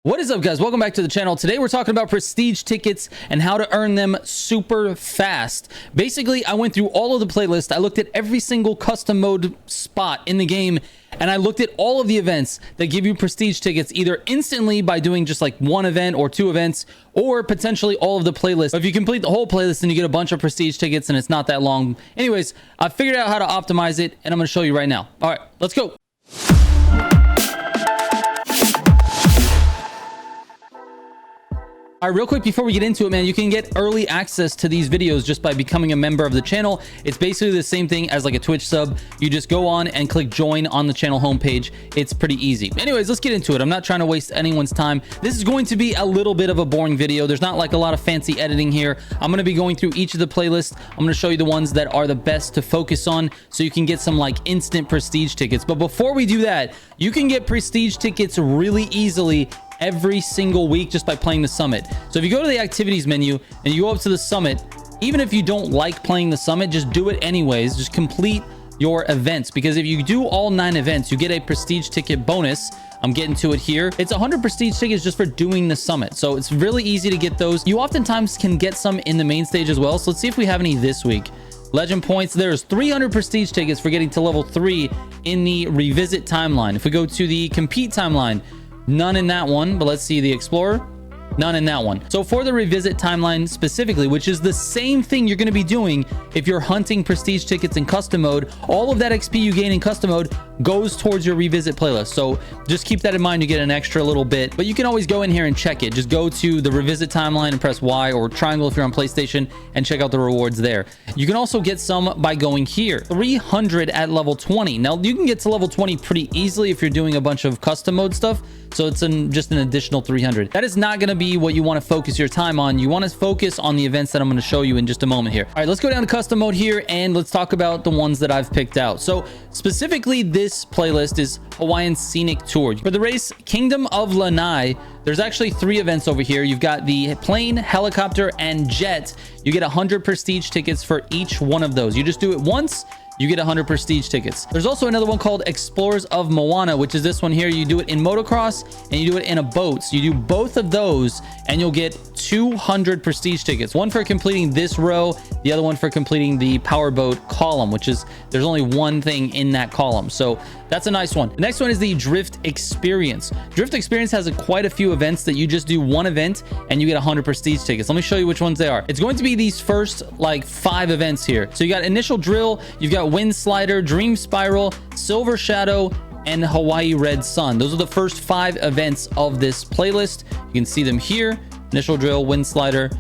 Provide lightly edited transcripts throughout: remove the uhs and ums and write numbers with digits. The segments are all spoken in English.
What is up, guys? Welcome back to the channel. Today we're talking about prestige tickets and how to earn them super fast. Basically, I went through all of the playlist. I looked at every single custom mode spot in the game, and I looked at all of the events that give you prestige tickets either instantly by doing just like one event or two events, or potentially all of the playlist. But if you complete the whole playlist, then you get a bunch of prestige tickets and it's not that long. Anyways, I figured out how to optimize it and I'm going to show you right now. All right, let's go. All right, real quick before we get into it, man, you can get early access to these videos just by becoming a member of the channel. It's basically the same thing as like a Twitch sub. You just go on and click join on the channel homepage. It's pretty easy. Anyways, let's get into it. I'm not trying to waste anyone's time. This is going to be a little bit of a boring video. There's not like a lot of fancy editing here. I'm going to be going through each of the playlists. I'm going to show you the ones that are the best to focus on so you can get some like instant prestige tickets. But before we do that, you can get prestige tickets really easily every single week just by playing the summit. So if you go to the activities menu and you go up to the summit, even if you don't like playing the summit, just do it anyways. Just complete your events, because if you do all 9 events, you get a prestige ticket bonus. I'm getting to it here. It's 100 prestige tickets just for doing the summit. So it's really easy to get those. You oftentimes can get some in the main stage as well. So let's see if we have any this week. Legend points, there's 300 prestige tickets for getting to level 3 in the revisit timeline. If we go to the compete timeline, none in that one, but let's see the explorer. None in that one. So for the revisit timeline specifically, which is the same thing you're going to be doing if you're hunting prestige tickets in custom mode, all of that XP you gain in custom mode goes towards your revisit playlist. So just keep that in mind. You get an extra little bit, but you can always go in here and check it. Just go to the revisit timeline and press Y or triangle if you're on PlayStation and check out the rewards there. You can also get some by going here. 300 at level 20. Now you can get to level 20 pretty easily if you're doing a bunch of custom mode stuff. So it's just an additional 300. That is not going to be what you want to focus your time on. You want to focus on the events that I'm going to show you in just a moment here. All right, let's go down to custom mode here and let's talk about the ones that I've picked out. So specifically, this playlist is Hawaiian Scenic Tour. For the race Kingdom of Lanai, there's actually 3 events over here. You've got the plane, helicopter, and jet. You get 100 prestige tickets for each one of those. You just do it once, you get 100 prestige tickets. There's also another one called Explorers of Moana, which is this one here. You do it in motocross and you do it in a boat. So you do both of those and you'll get 200 prestige tickets. One for completing this row, the other one for completing the powerboat column, which is, there's only one thing in that column. So that's a nice one. The next one is the Drift Experience. Drift Experience has quite a few events that you just do one event and you get 100 prestige tickets. Let me show you which ones they are. It's going to be these first like 5 events here. So you got Initial Drill, you've got Wind Slider, Dream Spiral, Silver Shadow, and Hawaii Red Sun. Those are the first 5 events of this playlist. You can see them here. Initial Drill, Wind Slider,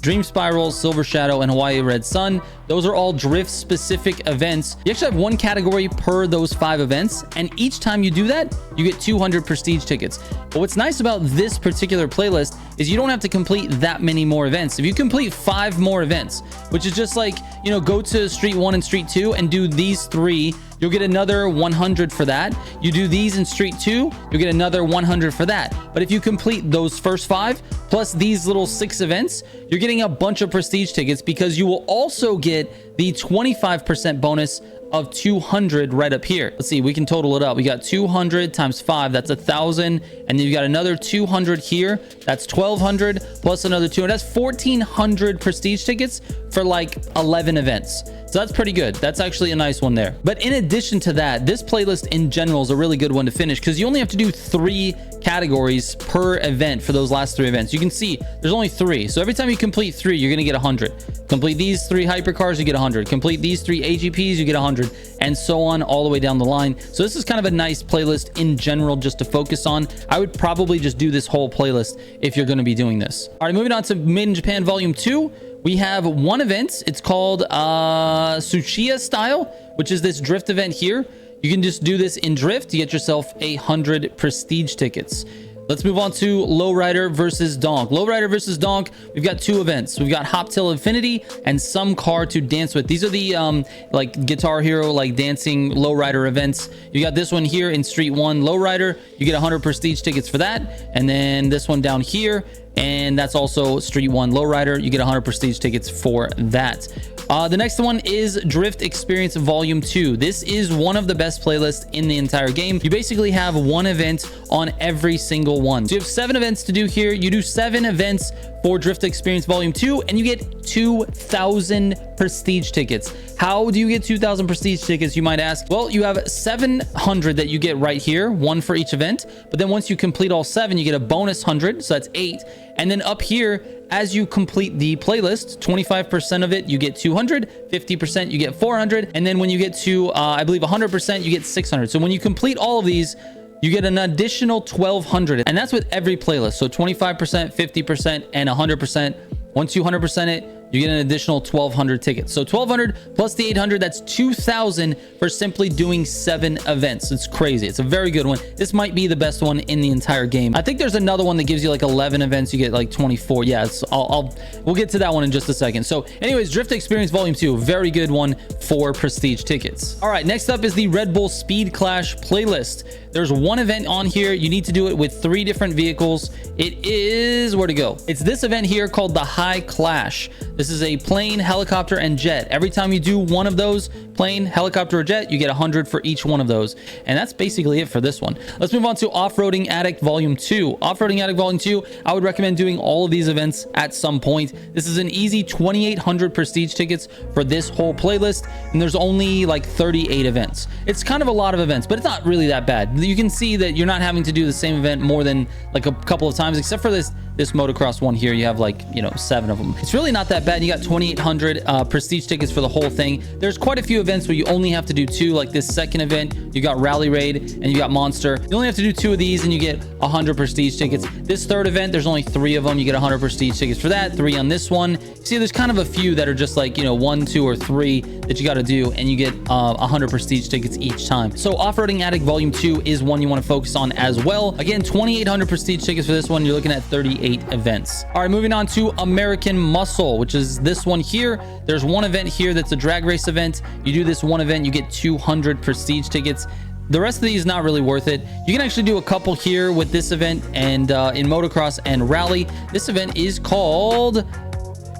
Dream Spiral, Silver Shadow, and Hawaii Red Sun. Those are all drift specific events. You actually have one category per those 5 events, and each time you do that, you get 200 prestige tickets. But what's nice about this particular playlist is you don't have to complete that many more events. If you complete 5 more events, which is just like, you know, go to Street 1 and Street 2 and do these 3, you'll get another 100 for that. You do these in Street 2, you'll get another 100 for that. But if you complete those first 5 plus these little 6 events, you're getting a bunch of prestige tickets, because you will also get the 25% bonus of 200 right up here. Let's see, we can total it up. We got 200 times 5, that's 1,000, and then you got another 200 here, that's 1,200 plus another 200. That's 1,400 prestige tickets for like 11 events. So that's pretty good. That's actually a nice one there. But in addition to that, this playlist in general is a really good one to finish, because you only have to do 3 categories per event for those last 3 events. You can see there's only 3. So every time you complete 3, you're going to get 100. Complete these 3 hypercars, you get 100. Complete these 3 AGPs, you get 100, and so on all the way down the line. So this is kind of a nice playlist in general just to focus on. I would probably just do this whole playlist if you're going to be doing this. All right, moving on to Made in Japan Volume 2. We have one event. It's called Tsuchiya Style, which is this drift event here. You can just do this in drift to get yourself 100 prestige tickets. Let's move on to Lowrider versus Donk. Lowrider versus Donk, we've got 2 events. We've got Hop Till Infinity and Some Car to Dance With. These are the like Guitar Hero, like dancing lowrider events. You got this one here in Street 1 Lowrider. You get 100 prestige tickets for that. And then this one down here, And that's also Street 1 Lowrider. You get 100 prestige tickets for that. The next one is Drift Experience Volume 2. This is one of the best playlists in the entire game. You basically have one event on every single one. So you have 7 events to do here. You do 7 events for Drift Experience Volume 2, and you get 2,000 prestige tickets. How do you get 2,000 prestige tickets, you might ask? Well, you have 700 that you get right here, 1 for each event. But then once you complete all 7, you get a bonus 100, so that's 8. And then up here, as you complete the playlist, 25% of it, you get 200, 50%, you get 400. And then when you get to, I believe 100%, you get 600. So when you complete all of these, you get an additional 1,200. And that's with every playlist. So 25%, 50%, and 100%. Once you 100% it, you get an additional 1,200 tickets. So 1,200 plus the 800, that's 2,000 for simply doing 7 events. It's crazy. It's a very good one. This might be the best one in the entire game. I think there's another one that gives you like 11 events. You get like 24. Yeah, we'll get to that one in just a second. So anyways, Drift Experience Volume 2, very good one for prestige tickets. All right, next up is the Red Bull Speed Clash playlist. There's one event on here. You need to do it with 3 different vehicles. It is, where to go? It's this event here called the High Clash. This is a plane, helicopter, and jet. Every time you do one of those, plane, helicopter, or jet, you get 100 for each one of those. And that's basically it for this one. Let's move on to Off-Roading Addict Volume 2. Off-Roading Addict Volume 2, I would recommend doing all of these events at some point. This is an easy 2,800 prestige tickets for this whole playlist, and there's only like 38 events. It's kind of a lot of events, but it's not really that bad. You can see that you're not having to do the same event more than like a couple of times, except for this motocross one here. You have like, 7 of them. It's really not that bad. You got 2,800 prestige tickets for the whole thing. There's quite a few events where you only have to do 2, like this second event. You got Rally Raid and you got Monster. You only have to do 2 of these and you get 100 prestige tickets. This third event, there's only 3 of them. You get 100 prestige tickets for that, 3 on this one. See, there's kind of a few that are just like, 1, 2, or 3 that you got to do, and you get 100 prestige tickets each time. So Off-Roading Addict Volume 2 is one you want to focus on as well. Again, 2,800 prestige tickets for this one. You're looking at 38 events. All right, moving on to American Muscle, which is this one here. There's one event here that's a drag race event. You do this one event, you get 200 prestige tickets. The rest of these not really worth it. You can actually do a couple here with this event and in motocross and rally. This event is called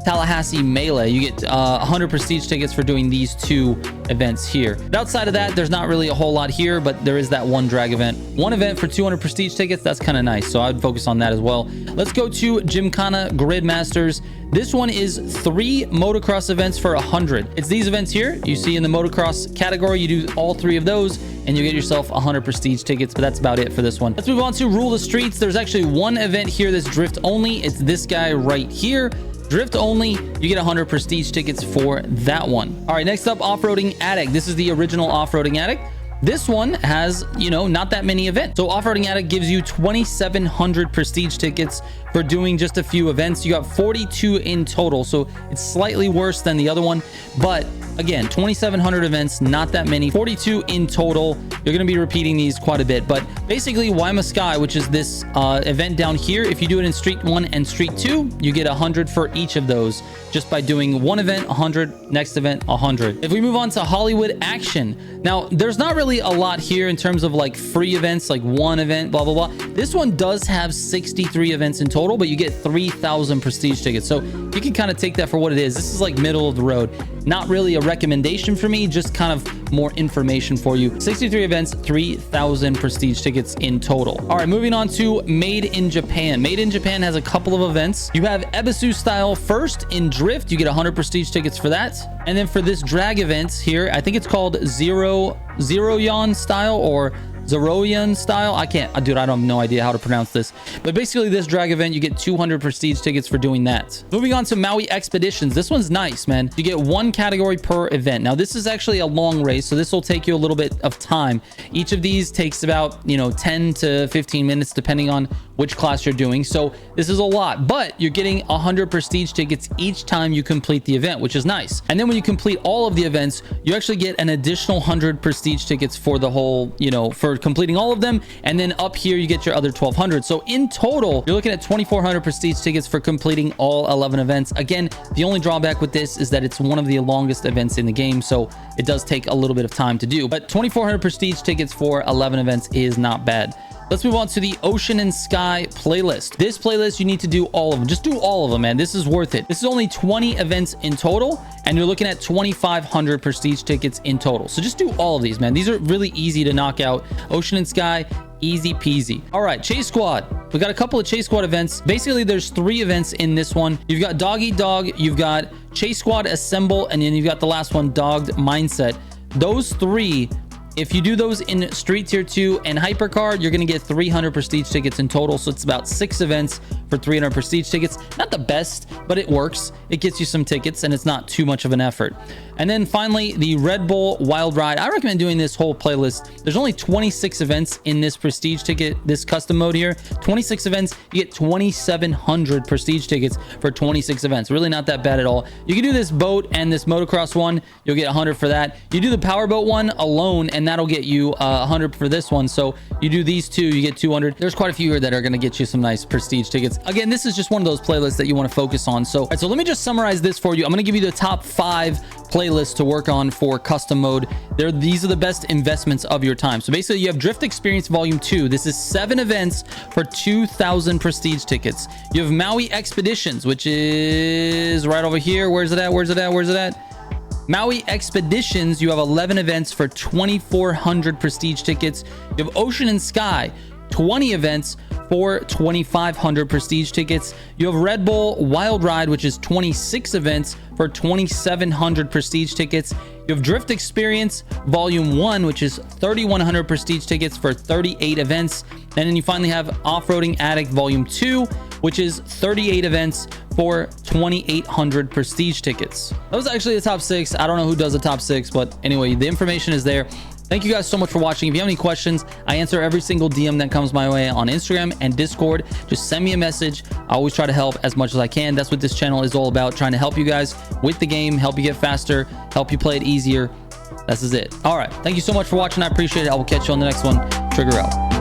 Tallahassee Melee. You get 100 prestige tickets for doing these 2 events here. But outside of that, there's not really a whole lot here, but there is that one drag event. One event for 200 prestige tickets. That's kind of nice. So I would focus on that as well. Let's go to Gymkhana Gridmasters. This one is 3 motocross events for 100. It's these events here. You see in the motocross category, you do all 3 of those and you get yourself 100 prestige tickets, but that's about it for this one. Let's move on to Rule the Streets. There's actually one event here that's drift only. It's this guy right here. Drift only, you get 100 prestige tickets for that one. All right, next up, Off-Roading Addict. This is the original Off-Roading Addict. This one has, not that many events. So Off-Roading Addict gives you 2,700 prestige tickets for doing just a few events. You got 42 in total, so it's slightly worse than the other one. But again, 2,700 events, not that many. 42 in total. You're going to be repeating these quite a bit. But basically, Waima Sky, which is this event down here, if you do it in Street 1 and Street 2, you get 100 for each of those just by doing one event, 100, next event, 100. If we move on to Hollywood Action, now there's not really a lot here in terms of like free events, like one event, blah, blah, blah. This one does have 63 events in total, but you get 3,000 prestige tickets. So you can kind of take that for what it is. This is like middle of the road. Not really a recommendation for me, just kind of more information for you. 63 events, 3,000 prestige tickets in total. All right, moving on to Made in Japan. Made in Japan has a couple of events. You have Ebisu style first in drift. You get 100 prestige tickets for that. And then for this drag event here, I think it's called Zero Yon style or Zeroyan style. I don't have no idea how to pronounce this, but basically this drag event, you get 200 prestige tickets for doing that. Moving on to Maui Expeditions. This one's nice, man. You get 1 category per event. Now this is actually a long race, so this will take you a little bit of time. Each of these takes about 10 to 15 minutes depending on which class you're doing. So this is a lot, but you're getting 100 prestige tickets each time you complete the event, which is nice. And then when you complete all of the events, you actually get an additional 100 prestige tickets for the whole, for completing all of them. And then up here, you get your other 1,200. So in total, you're looking at 2,400 prestige tickets for completing all 11 events. Again, the only drawback with this is that it's one of the longest events in the game, so it does take a little bit of time to do. But 2,400 prestige tickets for 11 events is not bad. Let's move on to the Ocean and Sky playlist. This playlist, you need to do all of them. Just do all of them, man. This is worth it. This is only 20 events in total, and you're looking at 2,500 prestige tickets in total. So just do all of these, man. These are really easy to knock out. Ocean and Sky, easy peasy. All right, Chase Squad. We got a couple of Chase Squad events. Basically, there's 3 events in this one. You've got Dog Eat Dog, you've got Chase Squad Assemble, and then you've got the last one, Dogged Mindset. Those 3, if you do those in Street Tier 2 and Hypercard, you're going to get 300 prestige tickets in total. So it's about 6 events for 300 prestige tickets. Not the best, but it works. It gets you some tickets and it's not too much of an effort. And then finally, the Red Bull Wild Ride. I recommend doing this whole playlist. There's only 26 events in this prestige ticket, this custom mode here. 26 events, you get 2,700 prestige tickets for 26 events. Really not that bad at all. You can do this boat and this motocross one. You'll get 100 for that. You do the powerboat one alone, and that'll get you 100 for this one. So you do these 2, you get 200. There's quite a few here that are going to get you some nice prestige tickets. Again, this is just one of those playlists that you want to focus on. So, all right, so let me just summarize this for you. I'm going to give you the top 5 playlists to work on for custom mode. These are the best investments of your time. So basically, you have Drift Experience Volume 2. This is 7 events for 2,000 prestige tickets. You have Maui Expeditions, which is right over here. Where's it at? Where's it at? Where's it at? Maui Expeditions, you have 11 events for 2,400 prestige tickets. You have Ocean and Sky, 20 events for 2,500 prestige tickets. You have Red Bull Wild Ride, which is 26 events for 2,700 prestige tickets. You have Drift Experience Volume 1, which is 3,100 prestige tickets for 38 events. And then you finally have Off-Roading Addict Volume 2, which is 38 events for 2,800 prestige tickets. That was actually the top 6. I don't know who does the top 6, but anyway, the information is there. Thank you guys so much for watching. If you have any questions, I answer every single DM that comes my way on Instagram and Discord. Just send me a message. I always try to help as much as I can. That's what this channel is all about, trying to help you guys with the game, help you get faster, help you play it easier. This is it. All right. Thank you so much for watching. I appreciate it. I will catch you on the next one. Trigger out.